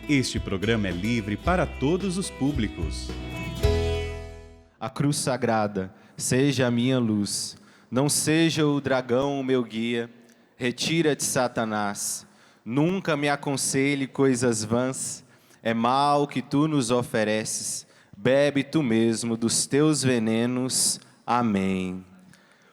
Este programa é livre para todos os públicos. A cruz sagrada seja a minha luz, não seja o dragão o meu guia. Retira-te, Satanás, nunca me aconselhe coisas vãs. É mal que tu nos ofereces, bebe tu mesmo dos teus venenos. Amém.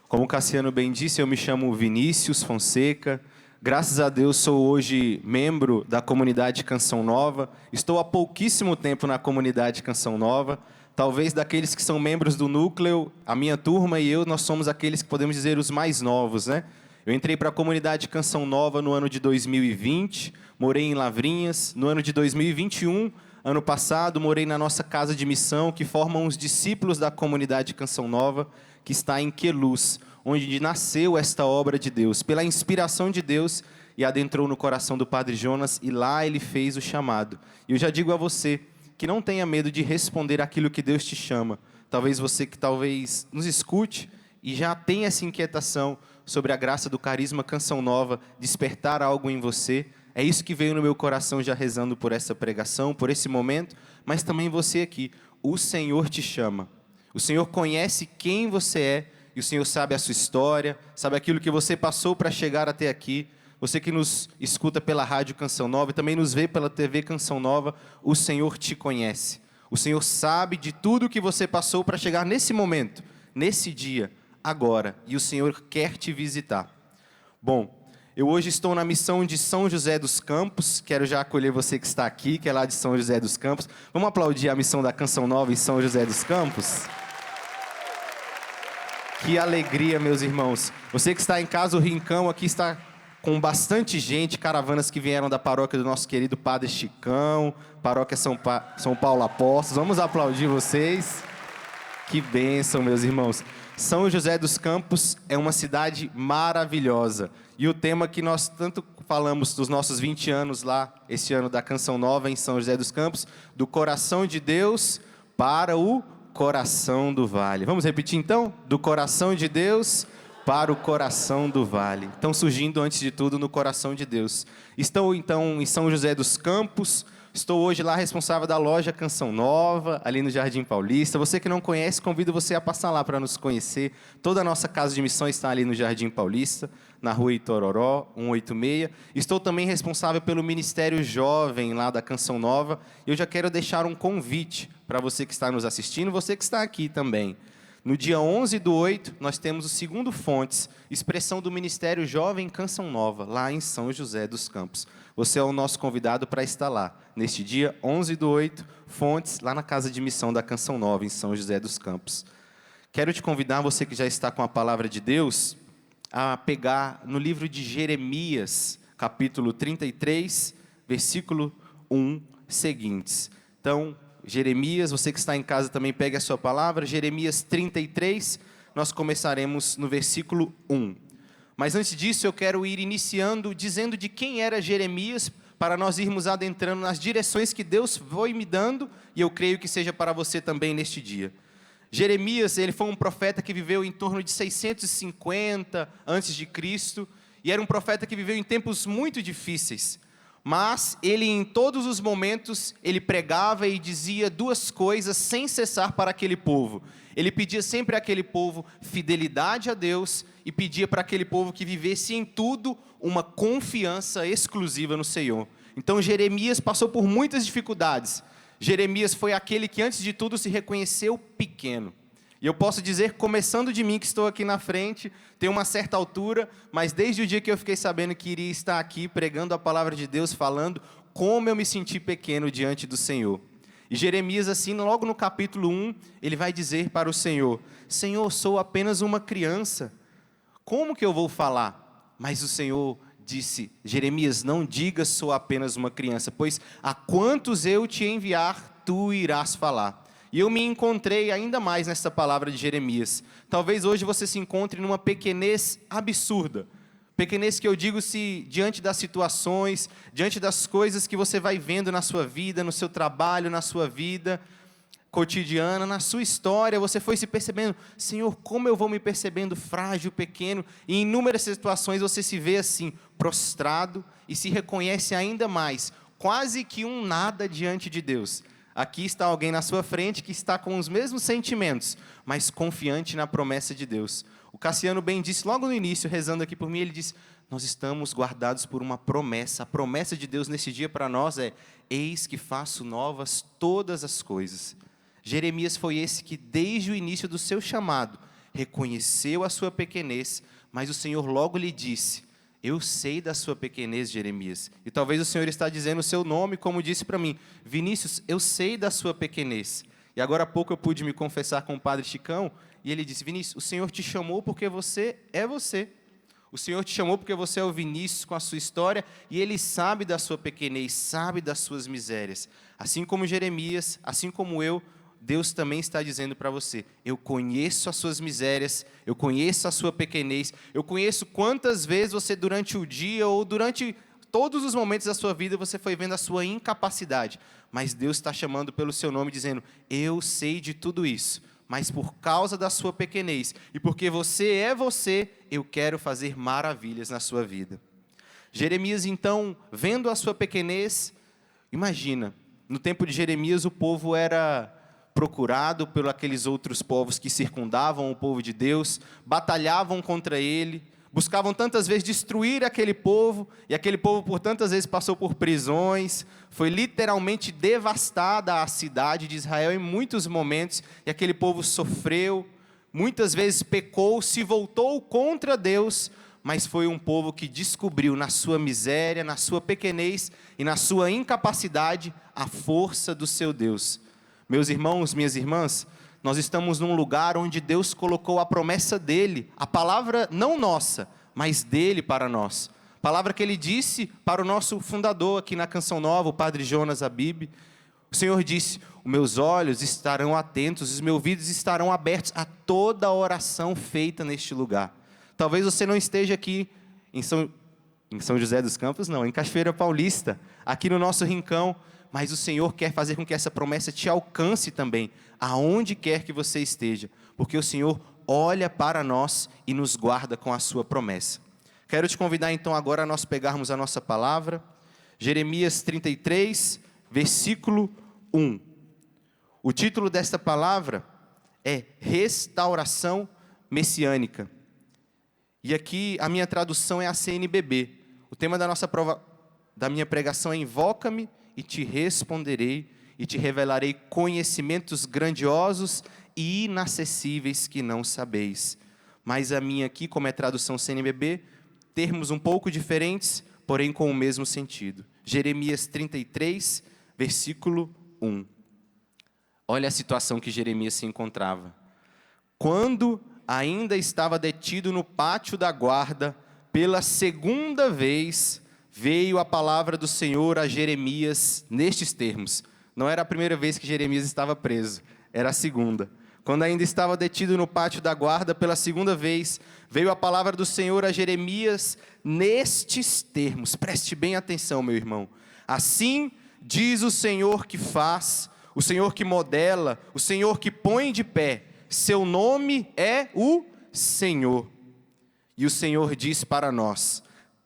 Como Cassiano bem disse, eu me chamo Vinícius Fonseca. Graças a Deus sou hoje membro da comunidade Canção Nova. Estou há pouquíssimo tempo na comunidade Canção Nova. Talvez daqueles que são membros do núcleo, a minha turma e eu, nós somos aqueles que podemos dizer os mais novos, né? Eu entrei para a comunidade Canção Nova no ano de 2020, morei em Lavrinhas. No ano de 2021, ano passado, morei na nossa casa de missão, que formam os discípulos da comunidade Canção Nova, que está em Queluz, onde nasceu esta obra de Deus, pela inspiração de Deus, e adentrou no coração do Padre Jonas, e lá ele fez o chamado. E eu já digo a você, que não tenha medo de responder aquilo que Deus te chama. Talvez você que talvez nos escute e já tenha essa inquietação sobre a graça do carisma Canção Nova, despertar algo em você. É isso que veio no meu coração já rezando por essa pregação, por esse momento, mas também você aqui. O Senhor te chama. O Senhor conhece quem você é, e o Senhor sabe a sua história, sabe aquilo que você passou para chegar até aqui. Você que nos escuta pela rádio Canção Nova e também nos vê pela TV Canção Nova, o Senhor te conhece. O Senhor sabe de tudo que você passou para chegar nesse momento, nesse dia, agora. E o Senhor quer te visitar. Bom, eu hoje estou na missão de São José dos Campos. Quero já acolher você que está aqui, que é lá de São José dos Campos. Vamos aplaudir a missão da Canção Nova em São José dos Campos? Que alegria, meus irmãos. Você que está em casa, o Rincão aqui está com bastante gente, caravanas que vieram da paróquia do nosso querido Padre Chicão, paróquia São Paulo Apóstolos. Vamos aplaudir vocês. Que bênção, meus irmãos. São José dos Campos é uma cidade maravilhosa. E o tema que nós tanto falamos dos nossos 20 anos lá, esse ano da Canção Nova em São José dos Campos, do coração de Deus para o coração do vale. Vamos repetir então? Do coração de Deus para o coração do vale. Estão surgindo, antes de tudo, no coração de Deus. Estou, então, em São José dos Campos. Estou hoje lá responsável da loja Canção Nova, ali no Jardim Paulista. Você que não conhece, convido você a passar lá para nos conhecer. Toda a nossa casa de missão está ali no Jardim Paulista, na rua Itororó, 186. Estou também responsável pelo Ministério Jovem lá da Canção Nova. E eu já quero deixar um convite para você que está nos assistindo, você que está aqui também. No dia 11/8, nós temos o segundo Fontes, expressão do Ministério Jovem Canção Nova, lá em São José dos Campos. Você é o nosso convidado para estar lá, neste dia 11/8, Fontes, lá na Casa de Missão da Canção Nova, em São José dos Campos. Quero te convidar, você que já está com a Palavra de Deus, a pegar no livro de Jeremias, capítulo 33, versículo 1, seguintes. Então, Jeremias, você que está em casa também pegue a sua palavra, Jeremias 33, nós começaremos no versículo 1. Mas antes disso eu quero ir iniciando dizendo de quem era Jeremias, para nós irmos adentrando nas direções que Deus foi me dando, e eu creio que seja para você também neste dia. Jeremias, ele foi um profeta que viveu em torno de 650 a.C., e era um profeta que viveu em tempos muito difíceis. Mas ele, em todos os momentos, ele pregava e dizia duas coisas sem cessar para aquele povo. Ele pedia sempre àquele povo fidelidade a Deus e pedia para aquele povo que vivesse em tudo uma confiança exclusiva no Senhor. Então Jeremias passou por muitas dificuldades. Jeremias foi aquele que antes de tudo se reconheceu pequeno. E eu posso dizer, começando de mim, que estou aqui na frente, tem uma certa altura, mas desde o dia que eu fiquei sabendo que iria estar aqui pregando a palavra de Deus, falando como eu me senti pequeno diante do Senhor. E Jeremias, assim, logo no capítulo 1, ele vai dizer para o Senhor: Senhor, sou apenas uma criança, como que eu vou falar? Mas o Senhor disse: Jeremias, não diga sou apenas uma criança, pois a quantos eu te enviar, tu irás falar. E eu me encontrei ainda mais nessa palavra de Jeremias. Talvez hoje você se encontre numa pequenez absurda. Pequenez que eu digo se diante das situações, diante das coisas que você vai vendo na sua vida, no seu trabalho, na sua vida cotidiana, na sua história, você foi se percebendo: Senhor, como eu vou me percebendo frágil, pequeno, e em inúmeras situações você se vê assim, prostrado, e se reconhece ainda mais quase que um nada diante de Deus. Aqui está alguém na sua frente que está com os mesmos sentimentos, mas confiante na promessa de Deus. O Cassiano bem disse logo no início, rezando aqui por mim, ele disse: nós estamos guardados por uma promessa. A promessa de Deus nesse dia para nós é: eis que faço novas todas as coisas. Jeremias foi esse que desde o início do seu chamado reconheceu a sua pequenez, mas o Senhor logo lhe disse: eu sei da sua pequenez, Jeremias. E talvez o Senhor está dizendo o seu nome, como disse para mim: Vinícius, eu sei da sua pequenez. E agora há pouco eu pude me confessar com o Padre Chicão, e ele disse: Vinícius, o Senhor te chamou porque você é você. O Senhor te chamou porque você é o Vinícius com a sua história, e Ele sabe da sua pequenez, sabe das suas misérias. Assim como Jeremias, assim como eu, Deus também está dizendo para você: eu conheço as suas misérias, eu conheço a sua pequenez, eu conheço quantas vezes você durante o dia ou durante todos os momentos da sua vida você foi vendo a sua incapacidade. Mas Deus está chamando pelo seu nome, dizendo: eu sei de tudo isso, mas por causa da sua pequenez e porque você é você, eu quero fazer maravilhas na sua vida. Jeremias, então, vendo a sua pequenez, imagina, no tempo de Jeremias o povo era procurado por aqueles outros povos que circundavam o povo de Deus, batalhavam contra ele, buscavam tantas vezes destruir aquele povo, e aquele povo por tantas vezes passou por prisões, foi literalmente devastada a cidade de Israel em muitos momentos, e aquele povo sofreu, muitas vezes pecou, se voltou contra Deus, mas foi um povo que descobriu na sua miséria, na sua pequenez e na sua incapacidade a força do seu Deus. Meus irmãos, minhas irmãs, nós estamos num lugar onde Deus colocou a promessa dEle, a palavra não nossa, mas dEle para nós. Palavra que Ele disse para o nosso fundador aqui na Canção Nova, o Padre Jonas Abib. O Senhor disse: os meus olhos estarão atentos, os meus ouvidos estarão abertos a toda a oração feita neste lugar. Talvez você não esteja aqui em São José dos Campos, não, em Cachoeira Paulista, aqui no nosso rincão, mas o Senhor quer fazer com que essa promessa te alcance também, aonde quer que você esteja, porque o Senhor olha para nós e nos guarda com a sua promessa. Quero te convidar então agora a nós pegarmos a nossa palavra, Jeremias 33, versículo 1. O título desta palavra é Restauração Messiânica. E aqui a minha tradução é a CNBB. O tema da minha pregação é: invoca-me e te responderei, e te revelarei conhecimentos grandiosos e inacessíveis que não sabeis. Mas a minha aqui, como é tradução CNBB, termos um pouco diferentes, porém com o mesmo sentido. Jeremias 33, versículo 1. Olha a situação que Jeremias se encontrava. Quando ainda estava detido no pátio da guarda, pela segunda vez, veio a palavra do Senhor a Jeremias nestes termos. Não era a primeira vez que Jeremias estava preso, era a segunda. Quando ainda estava detido no pátio da guarda, pela segunda vez, veio a palavra do Senhor a Jeremias nestes termos. Preste bem atenção, meu irmão. Assim diz o Senhor que faz, o Senhor que modela, o Senhor que põe de pé. Seu nome é o Senhor. E o Senhor diz para nós: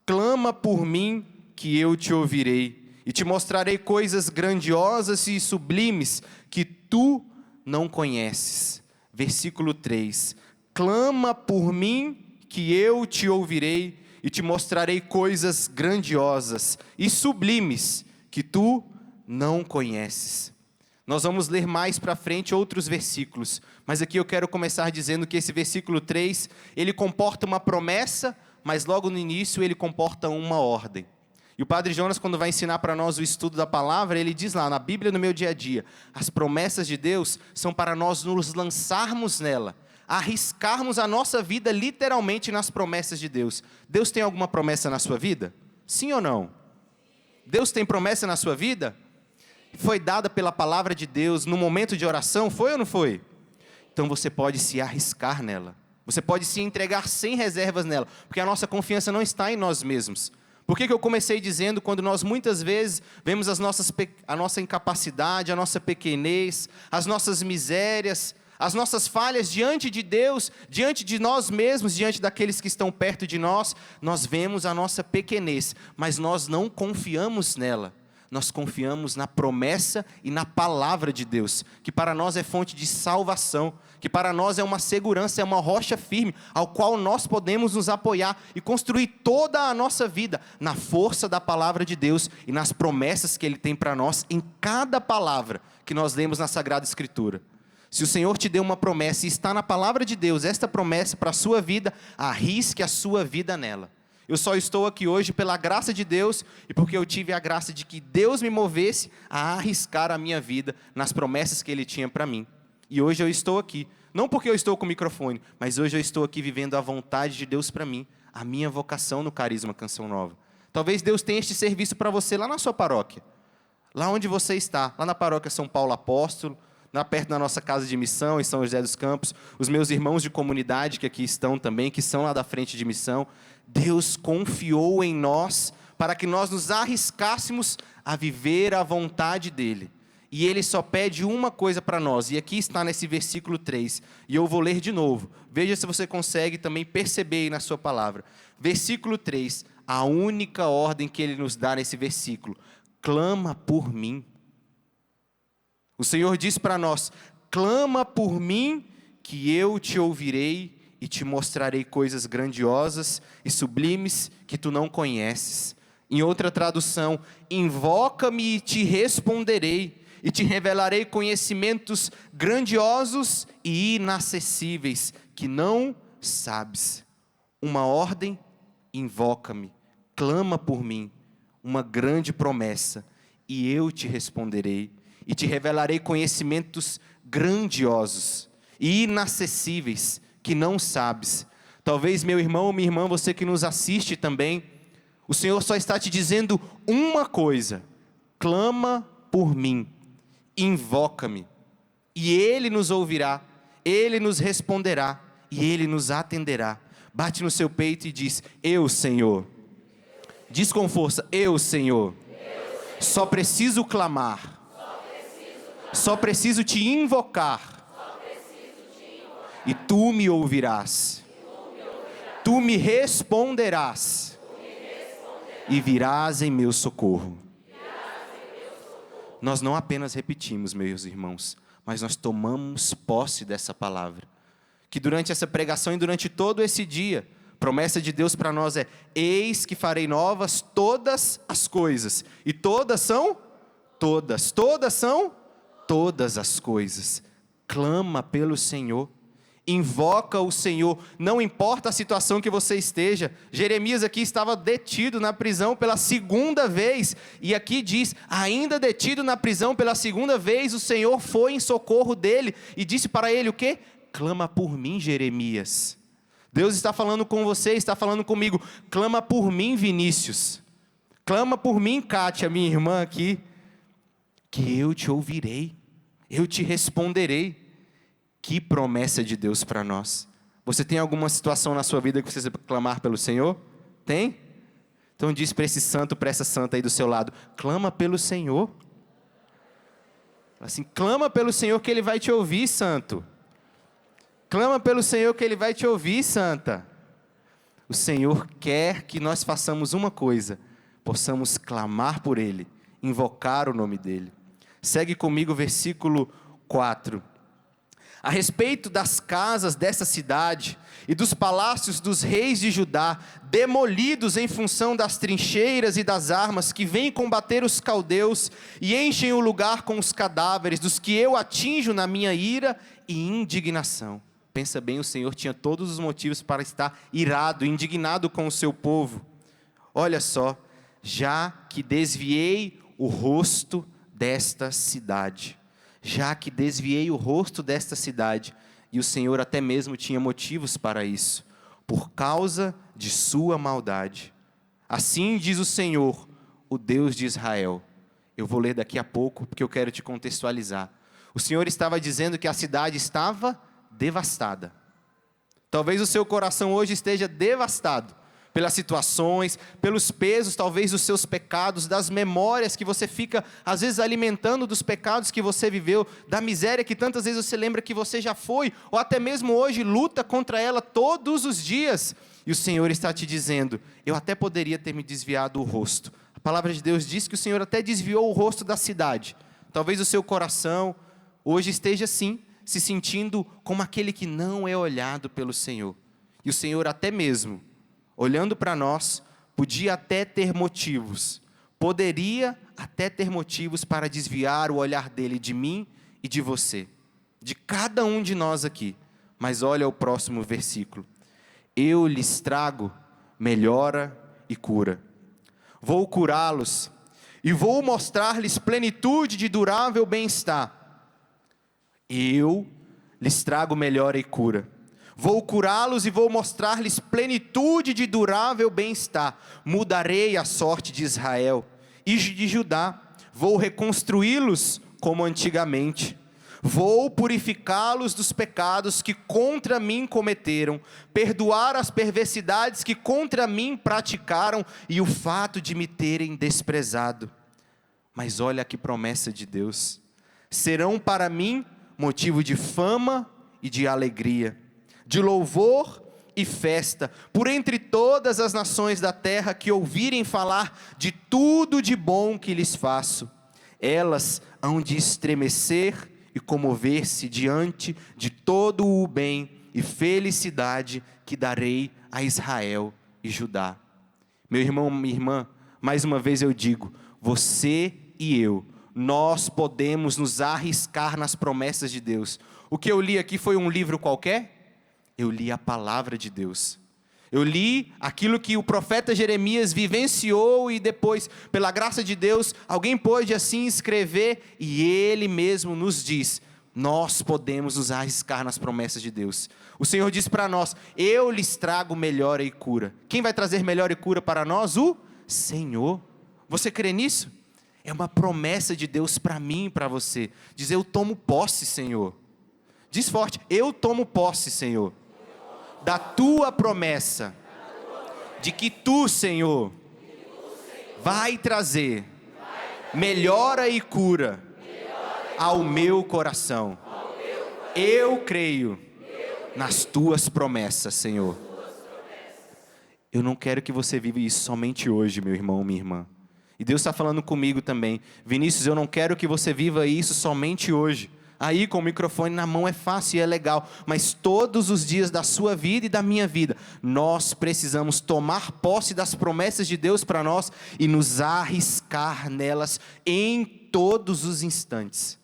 clama por mim que eu te ouvirei, e te mostrarei coisas grandiosas e sublimes que tu não conheces. Versículo 3. Clama por mim que eu te ouvirei, e te mostrarei coisas grandiosas e sublimes que tu não conheces. Nós vamos ler mais para frente outros versículos, mas aqui eu quero começar dizendo que esse versículo 3, ele comporta uma promessa, mas logo no início ele comporta uma ordem. E o Padre Jonas, quando vai ensinar para nós o estudo da palavra, ele diz lá, na Bíblia no meu dia a dia, as promessas de Deus são para nós nos lançarmos nela, arriscarmos a nossa vida literalmente nas promessas de Deus. Deus tem alguma promessa na sua vida? Sim ou não? Deus tem promessa na sua vida? Foi dada pela palavra de Deus no momento de oração, foi ou não foi? Então você pode se arriscar nela. Você pode se entregar sem reservas nela, porque a nossa confiança não está em nós mesmos. Por que eu comecei dizendo, quando nós muitas vezes vemos a nossa incapacidade, a nossa pequenez, as nossas misérias, as nossas falhas diante de Deus, diante de nós mesmos, diante daqueles que estão perto de nós, nós vemos a nossa pequenez, mas nós não confiamos nela. nós confiamos na promessa e na palavra de Deus, que para nós é fonte de salvação, que para nós é uma segurança, é uma rocha firme, ao qual nós podemos nos apoiar e construir toda a nossa vida na força da palavra de Deus e nas promessas que Ele tem para nós em cada palavra que nós lemos na Sagrada Escritura. Se o Senhor te deu uma promessa e está na palavra de Deus, esta promessa para a sua vida, arrisque a sua vida nela. Eu só estou aqui hoje pela graça de Deus e porque eu tive a graça de que Deus me movesse a arriscar a minha vida nas promessas que Ele tinha para mim. E hoje eu estou aqui, não porque eu estou com o microfone, mas hoje eu estou aqui vivendo a vontade de Deus para mim, a minha vocação no Carisma Canção Nova. Talvez Deus tenha este serviço para você lá na sua paróquia, lá onde você está, lá na paróquia São Paulo Apóstolo, perto da nossa casa de missão, em São José dos Campos, os meus irmãos de comunidade que aqui estão também, que são lá da frente de missão. Deus confiou em nós para que nós nos arriscássemos a viver a vontade dEle. E Ele só pede uma coisa para nós, e aqui está nesse versículo 3, e eu vou ler de novo. Veja se você consegue também perceber aí na sua palavra. Versículo 3, a única ordem que Ele nos dá nesse versículo: clama por mim. O Senhor diz para nós: clama por mim, que eu te ouvirei e te mostrarei coisas grandiosas e sublimes que tu não conheces. Em outra tradução, invoca-me e te responderei, e te revelarei conhecimentos grandiosos e inacessíveis que não sabes. Uma ordem: invoca-me, clama por mim. Uma grande promessa: e eu te responderei. E te revelarei conhecimentos grandiosos e inacessíveis que não sabes. Talvez, meu irmão ou minha irmã, você que nos assiste também, o Senhor só está te dizendo uma coisa: clama por mim, invoca-me, e Ele nos ouvirá, Ele nos responderá, e Ele nos atenderá. Bate no seu peito e diz: eu, Senhor. Diz com força: eu, Senhor. Só preciso clamar. Só preciso te invocar. E tu me ouvirás. Tu me responderás. E virás em meu socorro. Nós não apenas repetimos, meus irmãos, mas nós tomamos posse dessa palavra. Que durante essa pregação e durante todo esse dia, promessa de Deus para nós é: eis que farei novas todas as coisas. E todas são? Todas são? Todas as coisas. Clama pelo Senhor, invoca o Senhor, não importa a situação que você esteja. Jeremias aqui estava detido na prisão pela segunda vez, e aqui diz: ainda detido na prisão pela segunda vez, o Senhor foi em socorro dele, e disse para ele o quê? Clama por mim, Jeremias. Deus está falando com você, está falando comigo: clama por mim, Vinícius. Clama por mim, Kátia, minha irmã aqui, que eu te ouvirei, eu te responderei. Que promessa de Deus para nós. Você tem alguma situação na sua vida que você precisa clamar pelo Senhor? Tem? Então diz para esse santo, para essa santa aí do seu lado: clama pelo Senhor. Assim, clama pelo Senhor que Ele vai te ouvir, santo. Clama pelo Senhor que Ele vai te ouvir, santa. O Senhor quer que nós façamos uma coisa: possamos clamar por Ele, invocar o nome dEle. Segue comigo o versículo 4. A respeito das casas dessa cidade e dos palácios dos reis de Judá, demolidos em função das trincheiras e das armas que vêm combater os caldeus e enchem o lugar com os cadáveres dos que eu atinjo na minha ira e indignação. Pensa bem, o Senhor tinha todos os motivos para estar irado, indignado com o seu povo. Olha só: já que desviei o rosto desta cidade. Já que desviei o rosto desta cidade, e o Senhor até mesmo tinha motivos para isso, por causa de sua maldade. Assim diz o Senhor, o Deus de Israel. Eu vou ler daqui a pouco, porque eu quero te contextualizar. O Senhor estava dizendo que a cidade estava devastada. Talvez o seu coração hoje esteja devastado pelas situações, pelos pesos talvez dos seus pecados, das memórias que você fica às vezes alimentando dos pecados que você viveu, da miséria que tantas vezes você lembra que você já foi, ou até mesmo hoje luta contra ela todos os dias. E o Senhor está te dizendo: eu até poderia ter me desviado o rosto, palavra de Deus diz que o Senhor até desviou o rosto da cidade. Talvez o seu coração hoje esteja assim, se sentindo como aquele que não é olhado pelo Senhor. E o Senhor até mesmo, olhando para nós, podia até ter motivos, poderia até ter motivos para desviar o olhar dele de mim e de você, de cada um de nós aqui. Mas olha o próximo versículo. Eu lhes trago melhora e cura. Vou curá-los e vou mostrar-lhes plenitude de durável bem-estar. Eu lhes trago melhora e cura. Vou curá-los e vou mostrar-lhes plenitude de durável bem-estar. Mudarei a sorte de Israel e de Judá. Vou reconstruí-los como antigamente. Vou purificá-los dos pecados que contra mim cometeram, perdoar as perversidades que contra mim praticaram e o fato de me terem desprezado. Mas olha que promessa de Deus. Serão para mim motivo de fama e de alegria, de louvor e festa, por entre todas as nações da terra que ouvirem falar de tudo de bom que lhes faço. Elas hão de estremecer e comover-se diante de todo o bem e felicidade que darei a Israel e Judá. Meu irmão, minha irmã, mais uma vez eu digo, você e eu, nós podemos nos arriscar nas promessas de Deus. O que eu li aqui foi um livro qualquer? Eu li a palavra de Deus. Eu li aquilo que o profeta Jeremias vivenciou e depois, pela graça de Deus, alguém pôde assim escrever e ele mesmo nos diz, nós podemos nos arriscar nas promessas de Deus. O Senhor diz para nós, eu lhes trago melhora e cura. Quem vai trazer melhora e cura para nós? O Senhor. Você crê nisso? É uma promessa de Deus para mim e para você. Diz, eu tomo posse, Senhor. Diz forte, eu tomo posse, Senhor, da tua promessa, de que tu, Senhor, vai trazer melhora e cura ao meu coração. Eu creio nas tuas promessas, Senhor. Eu não quero que você viva isso somente hoje, meu irmão, minha irmã. E Deus está falando comigo também. Vinícius, eu não quero que você viva isso somente hoje. Aí com o microfone na mão é fácil e é legal, mas todos os dias da sua vida e da minha vida, nós precisamos tomar posse das promessas de Deus para nós e nos arriscar nelas em todos os instantes,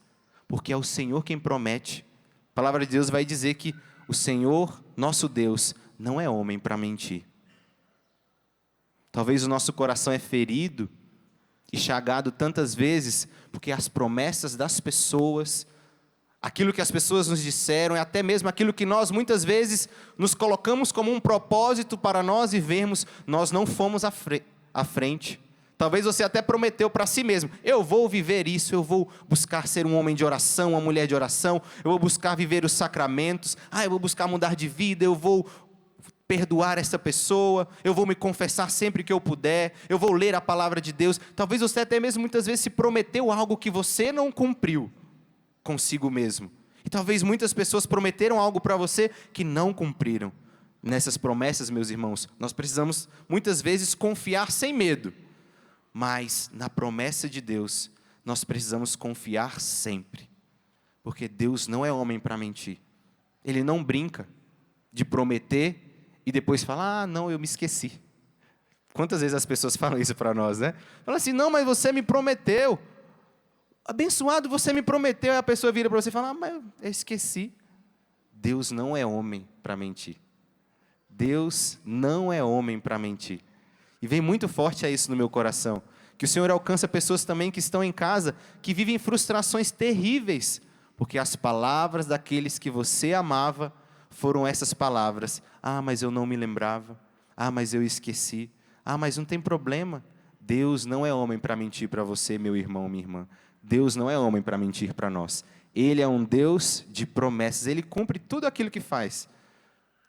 porque é o Senhor quem promete. A palavra de Deus vai dizer que o Senhor, nosso Deus, não é homem para mentir. Talvez o nosso coração é ferido e chagado tantas vezes, porque as promessas das pessoas, aquilo que as pessoas nos disseram, é até mesmo aquilo que nós muitas vezes nos colocamos como um propósito para nós e vermos, nós não fomos à frente. Talvez você até prometeu para si mesmo, eu vou viver isso, eu vou buscar ser um homem de oração, uma mulher de oração, eu vou buscar viver os sacramentos, eu vou buscar mudar de vida, eu vou perdoar essa pessoa, eu vou me confessar sempre que eu puder, eu vou ler a palavra de Deus. Talvez você até mesmo muitas vezes se prometeu algo que você não cumpriu consigo mesmo. E talvez muitas pessoas prometeram algo para você que não cumpriram. Nessas promessas, meus irmãos, nós precisamos muitas vezes confiar sem medo. Mas na promessa de Deus, nós precisamos confiar sempre. Porque Deus não é homem para mentir. Ele não brinca de prometer e depois fala, não, eu me esqueci. Quantas vezes as pessoas falam isso para nós, né? Fala assim, não, mas você me prometeu. Abençoado, você me prometeu. Aí a pessoa vira para você e fala, mas eu esqueci. Deus não é homem para mentir. Deus não é homem para mentir. E vem muito forte a isso no meu coração. Que o Senhor alcança pessoas também que estão em casa, que vivem frustrações terríveis, porque as palavras daqueles que você amava foram essas palavras. Mas eu não me lembrava. Mas eu esqueci. Mas não tem problema. Deus não é homem para mentir para você, meu irmão, minha irmã. Deus não é homem para mentir para nós. Ele é um Deus de promessas. Ele cumpre tudo aquilo que faz.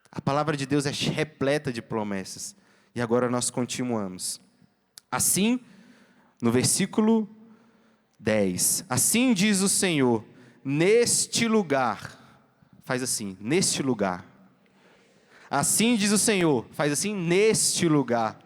A palavra de Deus é repleta de promessas. E agora nós continuamos. Assim, no versículo 10. Assim diz o Senhor, neste lugar. Faz assim, neste lugar. Assim diz o Senhor, faz assim, neste lugar.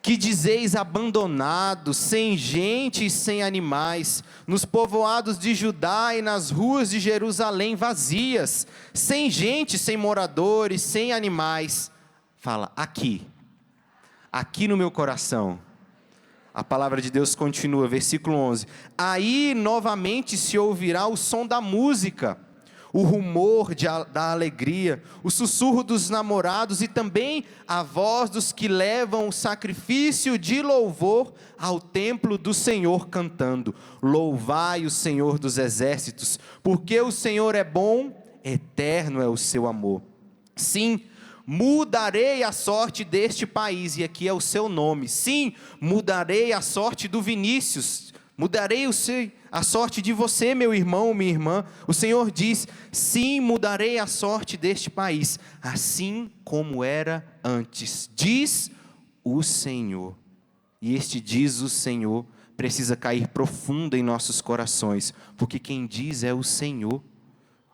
que dizeis abandonado, sem gente e sem animais, nos povoados de Judá e nas ruas de Jerusalém vazias, sem gente, sem moradores, sem animais. Fala, aqui no meu coração. A palavra de Deus continua, versículo 11. Aí novamente se ouvirá o som da música, o rumor da alegria, o sussurro dos namorados e também a voz dos que levam o sacrifício de louvor ao templo do Senhor cantando: louvai o Senhor dos exércitos, porque o Senhor é bom, eterno é o seu amor. Sim, mudarei a sorte deste país, e aqui é o seu nome. Sim, mudarei a sorte do Vinícius, mudarei a sorte de você, meu irmão, minha irmã. O Senhor diz: sim, mudarei a sorte deste país, assim como era antes, diz o Senhor. E este diz o Senhor precisa cair profundo em nossos corações, porque quem diz é o Senhor.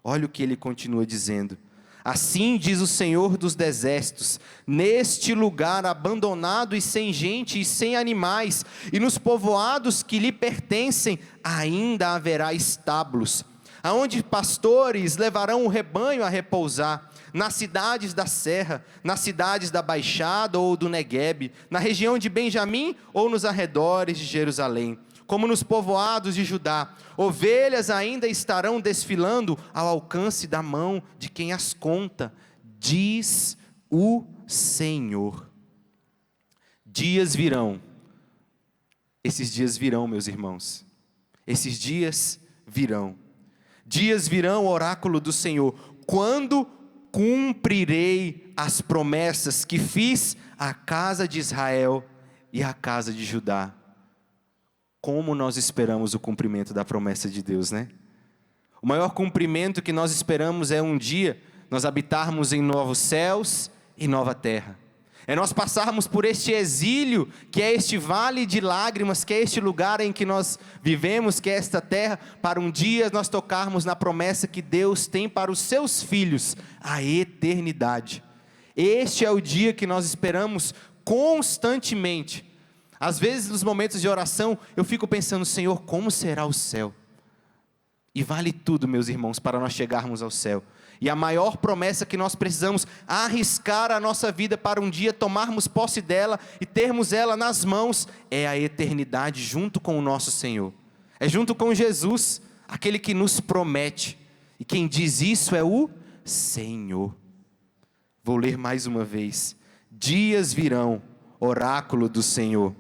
Olha o que ele continua dizendo: assim diz o Senhor dos exércitos, neste lugar abandonado e sem gente e sem animais, e nos povoados que lhe pertencem, ainda haverá estábulos, aonde pastores levarão o rebanho a repousar, nas cidades da serra, nas cidades da baixada ou do Neguebe, na região de Benjamim ou nos arredores de Jerusalém. Como nos povoados de Judá, ovelhas ainda estarão desfilando ao alcance da mão de quem as conta, diz o Senhor. Dias virão, esses dias virão, meus irmãos, esses dias virão, oráculo do Senhor, quando cumprirei as promessas que fiz à casa de Israel e à casa de Judá. Como nós esperamos o cumprimento da promessa de Deus, né? O maior cumprimento que nós esperamos é um dia nós habitarmos em novos céus e nova terra. É nós passarmos por este exílio, que é este vale de lágrimas, que é este lugar em que nós vivemos, que é esta terra, para um dia nós tocarmos na promessa que Deus tem para os seus filhos, a eternidade. Este é o dia que nós esperamos constantemente. Às vezes, nos momentos de oração, eu fico pensando: Senhor, como será o céu? E vale tudo, meus irmãos, para nós chegarmos ao céu. E a maior promessa que nós precisamos arriscar a nossa vida para um dia tomarmos posse dela e termos ela nas mãos, é a eternidade junto com o nosso Senhor. É junto com Jesus, aquele que nos promete. E quem diz isso é o Senhor. Vou ler mais uma vez. Dias virão, oráculo do Senhor,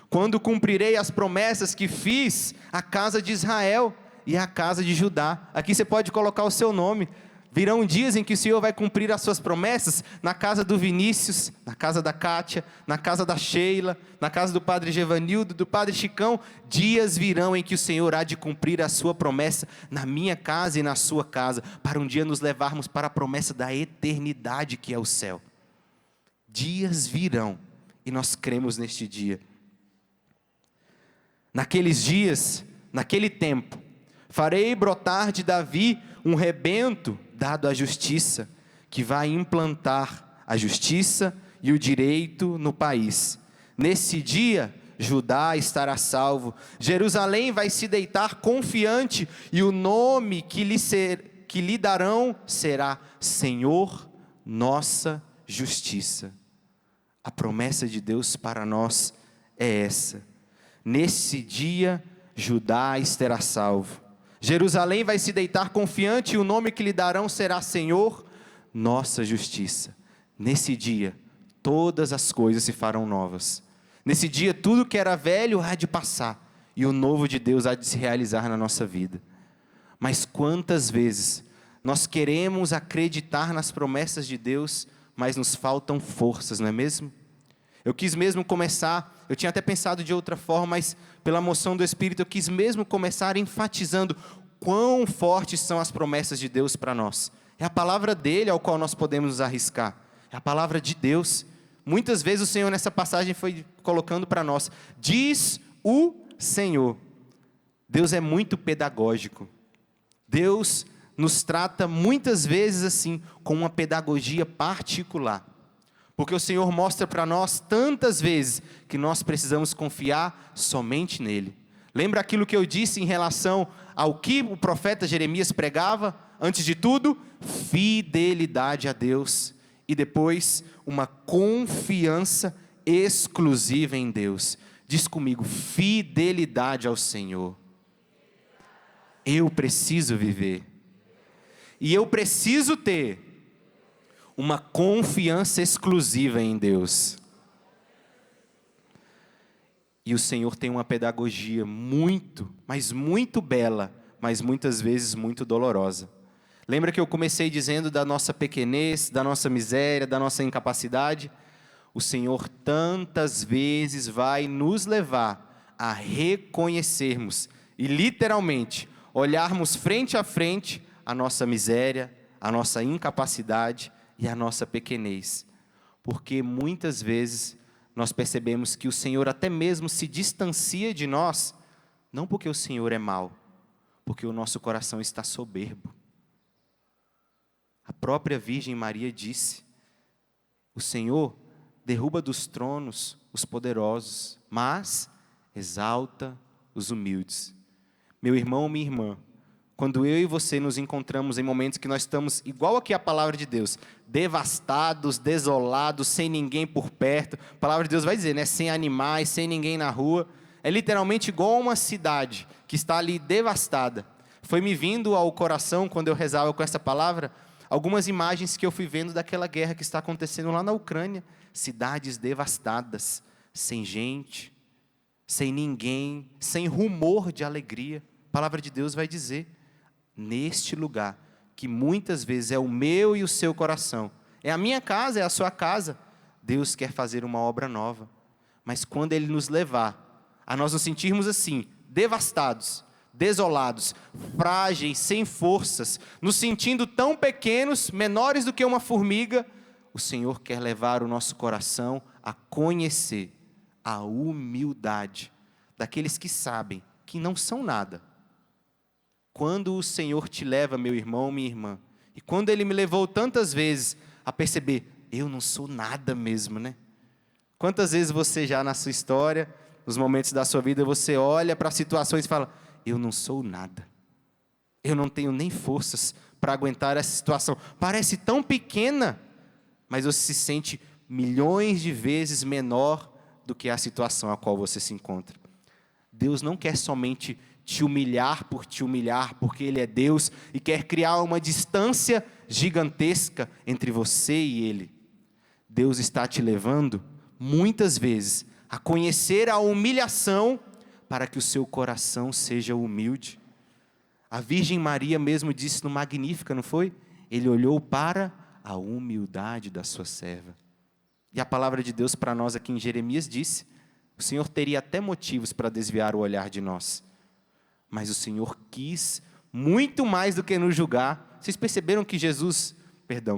quando cumprirei as promessas que fiz à casa de Israel e à casa de Judá. Aqui você pode colocar o seu nome. Virão dias em que o Senhor vai cumprir as suas promessas na casa do Vinícius, na casa da Kátia, na casa da Sheila, na casa do Padre Gevanildo, do Padre Chicão. Dias virão em que o Senhor há de cumprir a sua promessa na minha casa e na sua casa, para um dia nos levarmos para a promessa da eternidade, que é o céu. Dias virão e nós cremos neste dia. Naqueles dias, naquele tempo, farei brotar de Davi um rebento dado à justiça, que vai implantar a justiça e o direito no país. Nesse dia, Judá estará salvo, Jerusalém vai se deitar confiante, e o nome que lhe darão será Senhor, nossa justiça. A promessa de Deus para nós é essa. Nesse dia, Judá estará salvo, Jerusalém vai se deitar confiante, e o nome que lhe darão será Senhor, nossa justiça. Nesse dia, todas as coisas se farão novas. Nesse dia, tudo que era velho há de passar, e o novo de Deus há de se realizar na nossa vida. Mas quantas vezes nós queremos acreditar nas promessas de Deus, mas nos faltam forças, não é mesmo? Eu quis mesmo começar, eu tinha até pensado de outra forma, mas pela moção do Espírito eu quis mesmo começar enfatizando quão fortes são as promessas de Deus para nós. É a palavra dele ao qual nós podemos nos arriscar, é a palavra de Deus. Muitas vezes o Senhor nessa passagem foi colocando para nós, diz o Senhor. Deus é muito pedagógico, Deus nos trata muitas vezes assim, com uma pedagogia particular. Porque o Senhor mostra para nós tantas vezes que nós precisamos confiar somente nele. Lembra aquilo que eu disse em relação ao que o profeta Jeremias pregava? Antes de tudo, fidelidade a Deus. E depois, uma confiança exclusiva em Deus. Diz comigo, fidelidade ao Senhor. Eu preciso viver. E eu preciso ter uma confiança exclusiva em Deus. E o Senhor tem uma pedagogia muito, mas muito bela, mas muitas vezes muito dolorosa. Lembra que eu comecei dizendo da nossa pequenez, da nossa miséria, da nossa incapacidade? O Senhor tantas vezes vai nos levar a reconhecermos e literalmente olharmos frente a frente a nossa miséria, a nossa incapacidade e a nossa pequenez. Porque muitas vezes nós percebemos que o Senhor até mesmo se distancia de nós, não porque o Senhor é mau, porque o nosso coração está soberbo. A própria Virgem Maria disse, o Senhor derruba dos tronos os poderosos, mas exalta os humildes. Meu irmão, minha irmã, quando eu e você nos encontramos em momentos que nós estamos, igual aqui a palavra de Deus, devastados, desolados, sem ninguém por perto, a palavra de Deus vai dizer, né? Sem animais, sem ninguém na rua, é literalmente igual a uma cidade que está ali devastada. Foi me vindo ao coração, quando eu rezava com essa palavra, algumas imagens que eu fui vendo daquela guerra que está acontecendo lá na Ucrânia, cidades devastadas, sem gente, sem ninguém, sem rumor de alegria. A palavra de Deus vai dizer, neste lugar, que muitas vezes é o meu e o seu coração, é a minha casa, é a sua casa, Deus quer fazer uma obra nova, mas quando Ele nos levar a nós nos sentirmos assim, devastados, desolados, frágeis, sem forças, nos sentindo tão pequenos, menores do que uma formiga, o Senhor quer levar o nosso coração a conhecer a humildade daqueles que sabem que não são nada. Quando o Senhor te leva, meu irmão, minha irmã, e quando Ele me levou tantas vezes a perceber, eu não sou nada mesmo, né? Quantas vezes você já na sua história, nos momentos da sua vida, você olha para situações e fala, eu não sou nada. Eu não tenho nem forças para aguentar essa situação. Parece tão pequena, mas você se sente milhões de vezes menor do que a situação a qual você se encontra. Deus não quer somente te humilhar, porque Ele é Deus e quer criar uma distância gigantesca entre você e Ele. Deus está te levando, muitas vezes, a conhecer a humilhação para que o seu coração seja humilde. A Virgem Maria mesmo disse no Magnífica, não foi? Ele olhou para a humildade da sua serva. E a palavra de Deus para nós aqui em Jeremias disse, o Senhor teria até motivos para desviar o olhar de nós, mas o Senhor quis muito mais do que nos julgar. Vocês perceberam que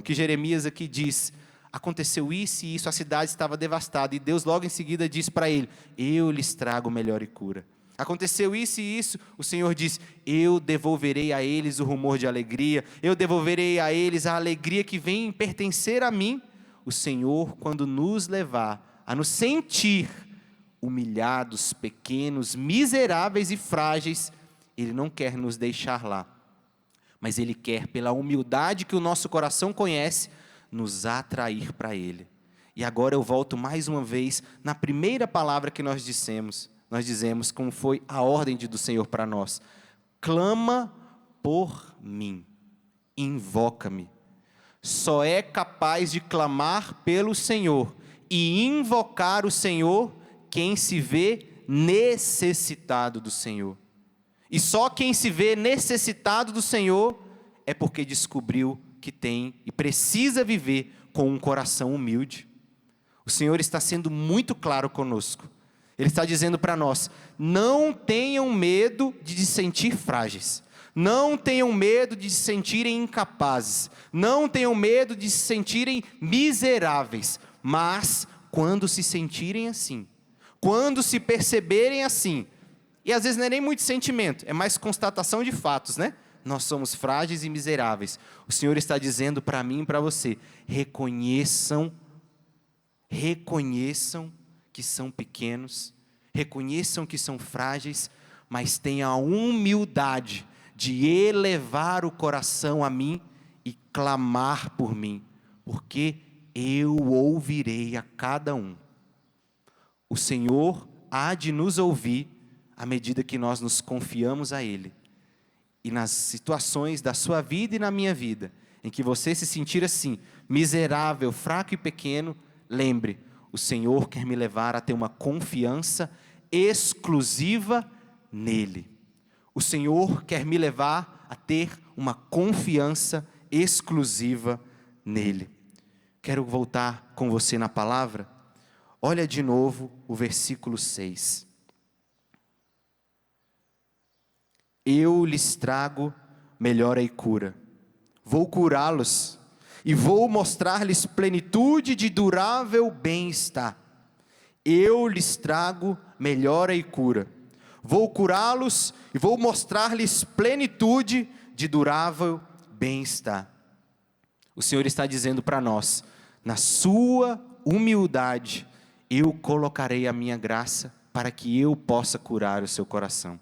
que Jeremias aqui diz, aconteceu isso e isso, a cidade estava devastada, e Deus logo em seguida diz para ele, eu lhes trago melhor e cura. Aconteceu isso e isso, o Senhor diz, eu devolverei a eles o rumor de alegria, eu devolverei a eles a alegria que vem pertencer a mim. O Senhor, quando nos levar a nos sentir humilhados, pequenos, miseráveis e frágeis, Ele não quer nos deixar lá, mas Ele quer, pela humildade que o nosso coração conhece, nos atrair para Ele. E agora eu volto mais uma vez na primeira palavra que nós dizemos como foi a ordem do Senhor para nós. Clama por mim, invoca-me. Só é capaz de clamar pelo Senhor e invocar o Senhor quem se vê necessitado do Senhor. E só quem se vê necessitado do Senhor é porque descobriu que tem e precisa viver com um coração humilde. O Senhor está sendo muito claro conosco. Ele está dizendo para nós, não tenham medo de se sentir frágeis. Não tenham medo de se sentirem incapazes. Não tenham medo de se sentirem miseráveis. Mas, quando se sentirem assim, quando se perceberem assim, e às vezes não é nem muito sentimento, é mais constatação de fatos, né? Nós somos frágeis e miseráveis. O Senhor está dizendo para mim e para você, reconheçam reconheçam que são pequenos, reconheçam que são frágeis, mas tenham a humildade de elevar o coração a mim e clamar por mim, porque eu ouvirei a cada um. O Senhor há de nos ouvir à medida que nós nos confiamos a Ele. E nas situações da sua vida e na minha vida, em que você se sentir assim, miserável, fraco e pequeno, lembre, o Senhor quer me levar a ter uma confiança exclusiva nele. O Senhor quer me levar a ter uma confiança exclusiva nele. Quero voltar com você na palavra. Olha de novo o versículo 6. Eu lhes trago melhora e cura. Vou curá-los e vou mostrar-lhes plenitude de durável bem-estar. Eu lhes trago melhora e cura. Vou curá-los e vou mostrar-lhes plenitude de durável bem-estar. O Senhor está dizendo para nós, na sua humildade, eu colocarei a minha graça para que eu possa curar o seu coração.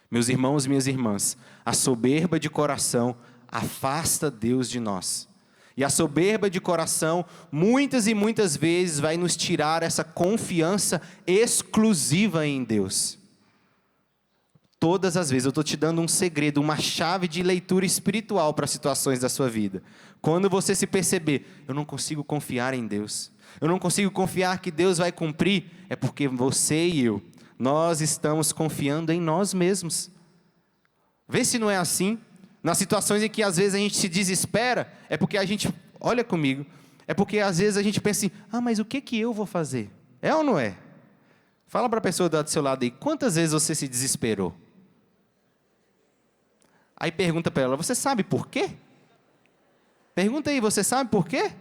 Meus irmãos e minhas irmãs, a soberba de coração afasta Deus de nós. E a soberba de coração, muitas e muitas vezes, vai nos tirar essa confiança exclusiva em Deus. Todas as vezes, eu estou te dando um segredo, uma chave de leitura espiritual para situações da sua vida. Quando você se perceber, eu não consigo confiar em Deus, eu não consigo confiar que Deus vai cumprir, é porque você e eu, nós estamos confiando em nós mesmos. Vê se não é assim. Nas situações em que às vezes a gente se desespera, é porque a gente, olha comigo, é porque às vezes a gente pensa assim, mas o que eu vou fazer? É ou não é? Fala para a pessoa do seu lado aí, quantas vezes você se desesperou? Aí pergunta para ela, você sabe por quê? Pergunta aí, você sabe por quê?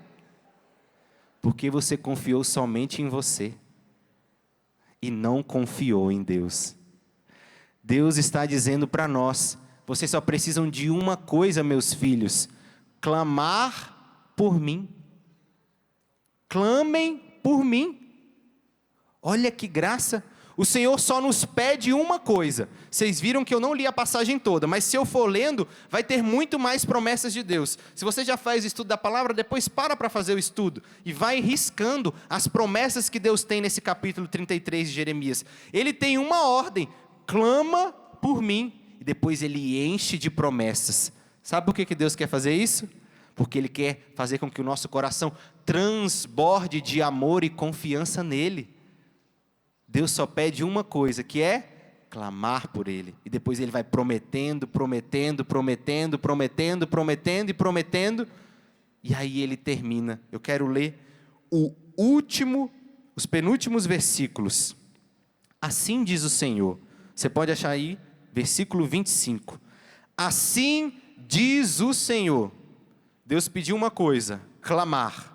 Porque você confiou somente em você e não confiou em Deus. Deus está dizendo para nós, vocês só precisam de uma coisa, meus filhos, clamar por mim. Clamem por mim. Olha que graça. O Senhor só nos pede uma coisa. Vocês viram que eu não li a passagem toda, mas se eu for lendo, vai ter muito mais promessas de Deus. Se você já faz o estudo da palavra, depois para fazer o estudo e vai riscando as promessas que Deus tem nesse capítulo 33 de Jeremias. Ele tem uma ordem, clama por mim, e depois ele enche de promessas. Sabe por que Deus quer fazer isso? Porque Ele quer fazer com que o nosso coração transborde de amor e confiança nele. Deus só pede uma coisa, que é clamar por Ele. E depois Ele vai prometendo, prometendo, prometendo, prometendo, prometendo e prometendo. E aí Ele termina. Eu quero ler os penúltimos versículos. Assim diz o Senhor. Você pode achar aí, versículo 25. Assim diz o Senhor. Deus pediu uma coisa, clamar.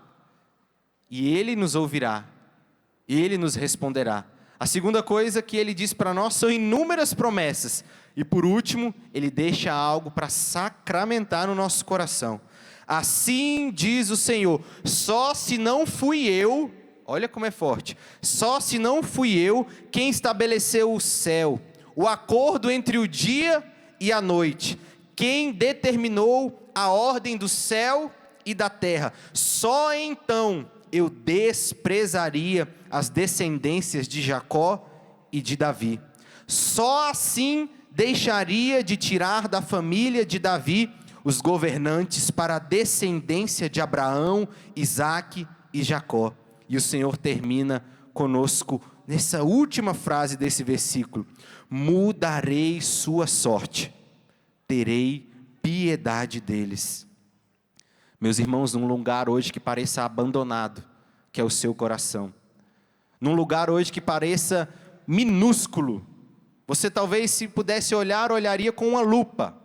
E Ele nos ouvirá. E Ele nos responderá. A segunda coisa que Ele diz para nós são inúmeras promessas. E por último, Ele deixa algo para sacramentar no nosso coração. Assim diz o Senhor, só se não fui eu, olha como é forte, só se não fui eu quem estabeleceu o céu, o acordo entre o dia e a noite, quem determinou a ordem do céu e da terra, só então eu desprezaria as descendências de Jacó e de Davi. Só assim deixaria de tirar da família de Davi os governantes para a descendência de Abraão, Isaque e Jacó. E o Senhor termina conosco nessa última frase desse versículo: mudarei sua sorte, terei piedade deles. Meus irmãos, num lugar hoje que pareça abandonado, que é o seu coração, num lugar hoje que pareça minúsculo, você talvez, se pudesse olhar, olharia com uma lupa.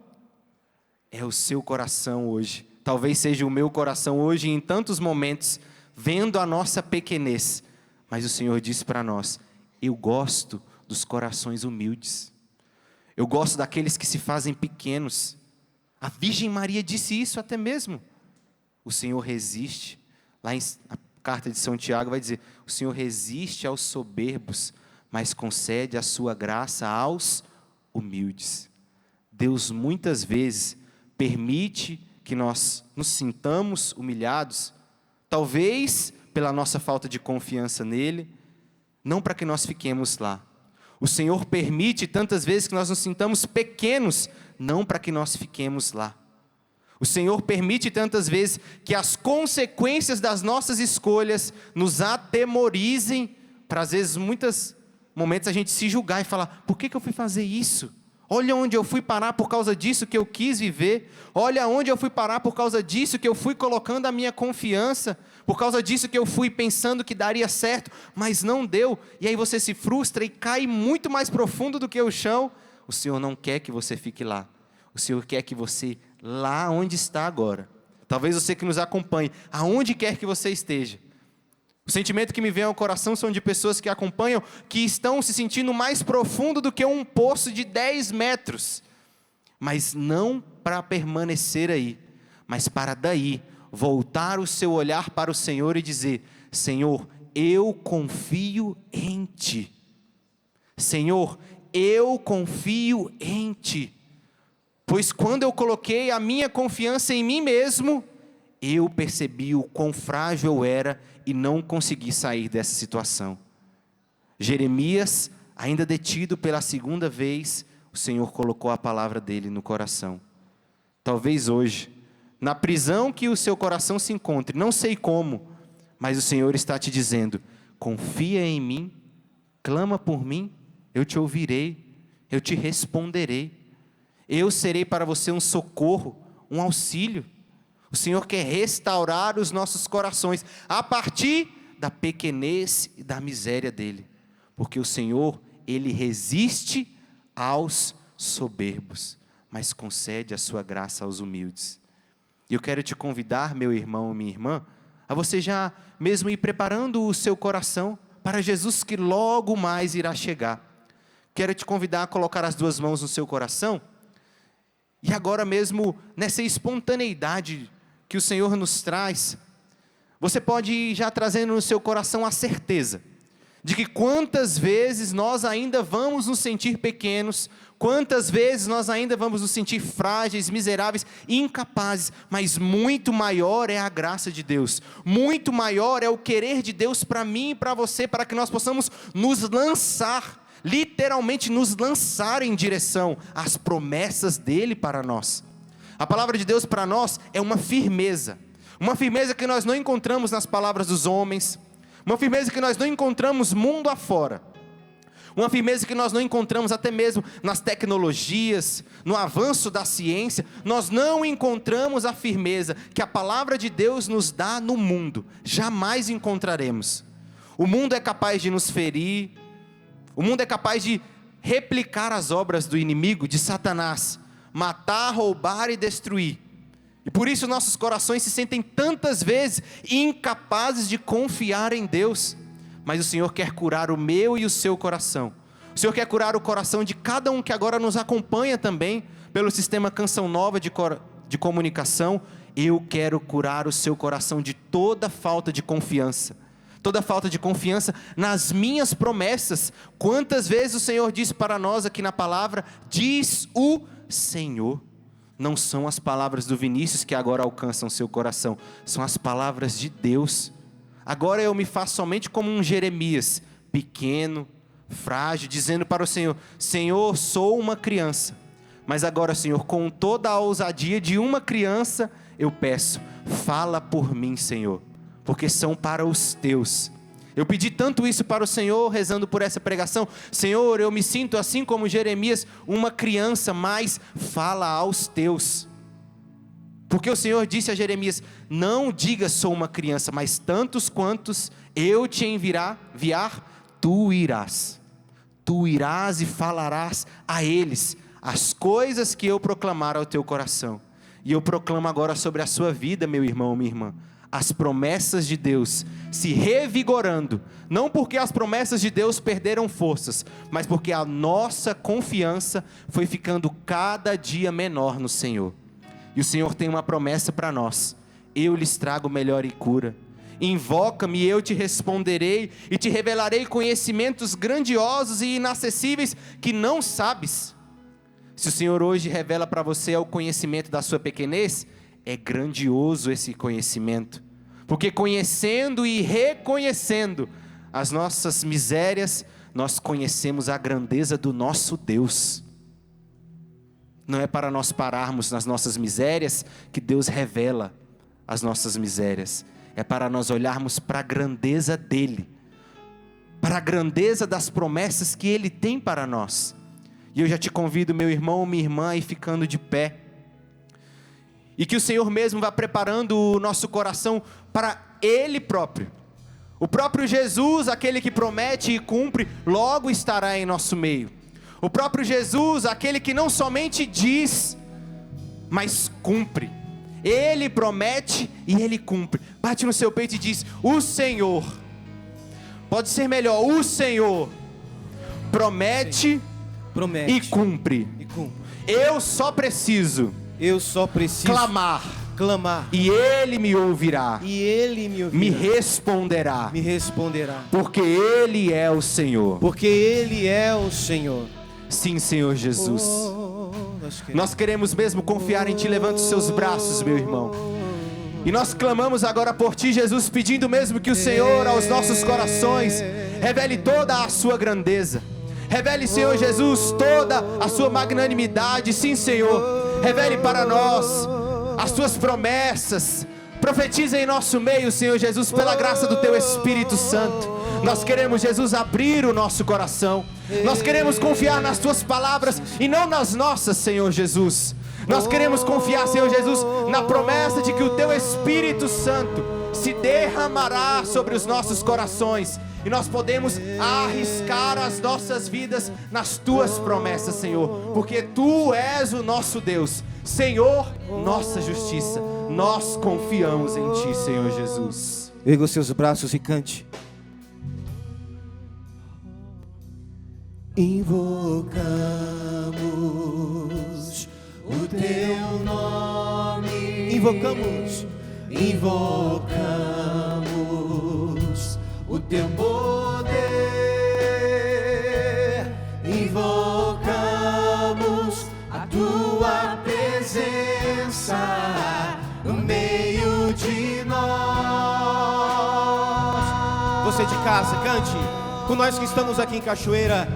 É o seu coração hoje, talvez seja o meu coração hoje, em tantos momentos, vendo a nossa pequenez, mas o Senhor disse para nós: eu gosto dos corações humildes, eu gosto daqueles que se fazem pequenos. A Virgem Maria disse isso até mesmo. O Senhor resiste, lá em carta de São Tiago, vai dizer: o Senhor resiste aos soberbos, mas concede a sua graça aos humildes. Deus muitas vezes permite que nós nos sintamos humilhados, talvez pela nossa falta de confiança nele, não para que nós fiquemos lá. O Senhor permite tantas vezes que nós nos sintamos pequenos, não para que nós fiquemos lá. O Senhor permite tantas vezes que as consequências das nossas escolhas nos atemorizem, para às vezes, muitos momentos, a gente se julgar e falar: por que eu fui fazer isso? Olha onde eu fui parar por causa disso que eu quis viver. Olha onde eu fui parar por causa disso que eu fui colocando a minha confiança. Por causa disso que eu fui pensando que daria certo, mas não deu. E aí você se frustra e cai muito mais profundo do que o chão. O Senhor não quer que você fique lá. O Senhor quer que você, lá onde está agora, talvez você que nos acompanhe, aonde quer que você esteja, o sentimento que me vem ao coração são de pessoas que acompanham, que estão se sentindo mais profundo do que um poço de 10 metros. Mas não para permanecer aí, mas para daí voltar o seu olhar para o Senhor e dizer: Senhor, eu confio em Ti. Senhor, eu confio em Ti. Pois quando eu coloquei a minha confiança em mim mesmo, eu percebi o quão frágil eu era e não consegui sair dessa situação. Jeremias, ainda detido pela segunda vez, o Senhor colocou a palavra dele no coração. Talvez hoje, na prisão que o seu coração se encontre, não sei como, mas o Senhor está te dizendo: confia em mim, clama por mim, eu te ouvirei, eu te responderei. Eu serei para você um socorro, um auxílio. O Senhor quer restaurar os nossos corações a partir da pequenez e da miséria dele. Porque o Senhor, Ele resiste aos soberbos, mas concede a sua graça aos humildes. E eu quero te convidar, meu irmão ou minha irmã, a você já mesmo ir preparando o seu coração para Jesus que logo mais irá chegar. Quero te convidar a colocar as duas mãos no seu coração, e agora mesmo, nessa espontaneidade que o Senhor nos traz, você pode ir já trazendo no seu coração a certeza de que quantas vezes nós ainda vamos nos sentir pequenos, quantas vezes nós ainda vamos nos sentir frágeis, miseráveis, incapazes, mas muito maior é a graça de Deus, muito maior é o querer de Deus para mim e para você, para que nós possamos nos lançar, literalmente nos lançar em direção às promessas dele para nós. A palavra de Deus para nós é uma firmeza que nós não encontramos nas palavras dos homens, uma firmeza que nós não encontramos mundo afora, uma firmeza que nós não encontramos até mesmo nas tecnologias, no avanço da ciência. Nós não encontramos a firmeza que a palavra de Deus nos dá no mundo, jamais encontraremos. O mundo é capaz de nos ferir, o mundo é capaz de replicar as obras do inimigo, de Satanás, matar, roubar e destruir. E por isso nossos corações se sentem tantas vezes incapazes de confiar em Deus. Mas o Senhor quer curar o meu e o seu coração. O Senhor quer curar o coração de cada um que agora nos acompanha também, pelo sistema Canção Nova de comunicação. Eu quero curar o seu coração de toda falta de confiança. Toda falta de confiança nas minhas promessas. Quantas vezes o Senhor disse para nós aqui na palavra: diz o Senhor. Não são as palavras do Vinícius que agora alcançam seu coração, são as palavras de Deus. Agora eu me faço somente como um Jeremias, pequeno, frágil, dizendo para o Senhor: Senhor, sou uma criança. Mas agora, Senhor, com toda a ousadia de uma criança, eu peço: fala por mim, Senhor, porque são para os teus. Eu pedi tanto isso para o Senhor, rezando por essa pregação. Senhor, eu me sinto assim como Jeremias, uma criança, mas fala aos teus. Porque o Senhor disse a Jeremias: não diga sou uma criança, mas tantos quantos eu te enviar, tu irás. Tu irás e falarás a eles as coisas que eu proclamar ao teu coração. E eu proclamo agora sobre a sua vida, meu irmão, minha irmã, as promessas de Deus se revigorando, não porque as promessas de Deus perderam forças, mas porque a nossa confiança foi ficando cada dia menor no Senhor. E o Senhor tem uma promessa para nós: eu lhes trago melhor e cura, Invoca-me e eu te responderei, e te revelarei conhecimentos grandiosos e inacessíveis que não sabes. Se o Senhor hoje revela para você o conhecimento da sua pequenez, é grandioso esse conhecimento, porque conhecendo e reconhecendo as nossas misérias, nós conhecemos a grandeza do nosso Deus. Não é para nós pararmos nas nossas misérias que Deus revela as nossas misérias, é para nós olharmos para a grandeza dEle, para a grandeza das promessas que Ele tem para nós. E eu já te convido, meu irmão, minha irmã, a ir ficando de pé, e que o Senhor mesmo vá preparando o nosso coração para Ele próprio. O próprio Jesus, aquele que promete e cumpre, logo estará em nosso meio. O próprio Jesus, aquele que não somente diz, mas cumpre. Ele promete e Ele cumpre. Bate no seu peito e diz: o Senhor, pode ser melhor, o Senhor promete e cumpre. Eu só preciso clamar, e Ele me ouvirá, me responderá, porque Ele é o Senhor. Sim, Senhor Jesus, nós queremos mesmo confiar em Ti. Levanta os seus braços, meu irmão, e nós clamamos agora por Ti, Jesus, pedindo mesmo que o Senhor aos nossos corações revele toda a Sua grandeza. Revele, Senhor Jesus, toda a Sua magnanimidade. Sim, Senhor, revele para nós as Tuas promessas. Profetiza em nosso meio, Senhor Jesus, pela graça do Teu Espírito Santo. Nós queremos, Jesus, abrir o nosso coração. Nós queremos confiar nas Tuas palavras e não nas nossas, Senhor Jesus. Nós queremos confiar, Senhor Jesus, na promessa de que o Teu Espírito Santo se derramará sobre os nossos corações, e nós podemos arriscar as nossas vidas nas Tuas promessas, Senhor, porque Tu és o nosso Deus, Senhor, nossa justiça. Nós confiamos em Ti, Senhor Jesus. Erga os seus braços e cante. Invocamos o Teu nome. Invocamos o Teu poder. Invocamos a Tua presença no meio de nós. Você de casa, cante com nós que estamos aqui em Cachoeira.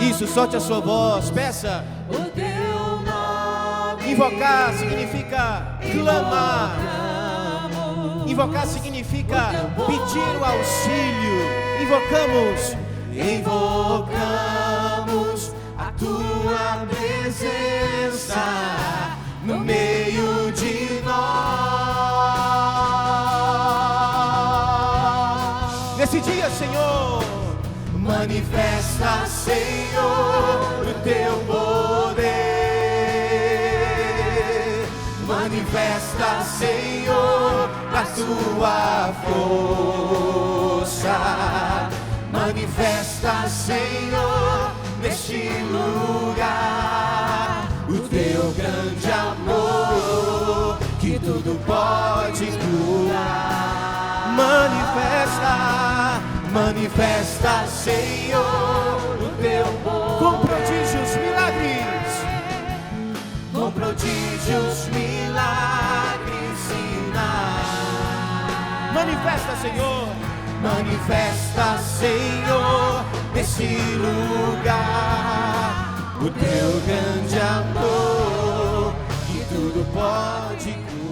Isso, solte a sua voz, peça o Teu nome. Invocar significa clamar. Invocar significa pedir o auxílio. Invocamos a Tua presença no meio de nós. Nesse dia, Senhor, manifesta, Senhor, o Teu poder. Manifesta, Senhor, a Tua força. Manifesta, Senhor, neste lugar o Teu grande amor, que tudo pode curar. Manifesta, Senhor, o Teu poder. Com prodígios, milagres. Com prodígios, milagres, sinais. Manifesta, Senhor. Manifesta, Senhor, nesse lugar o Teu grande amor, que tudo pode curar.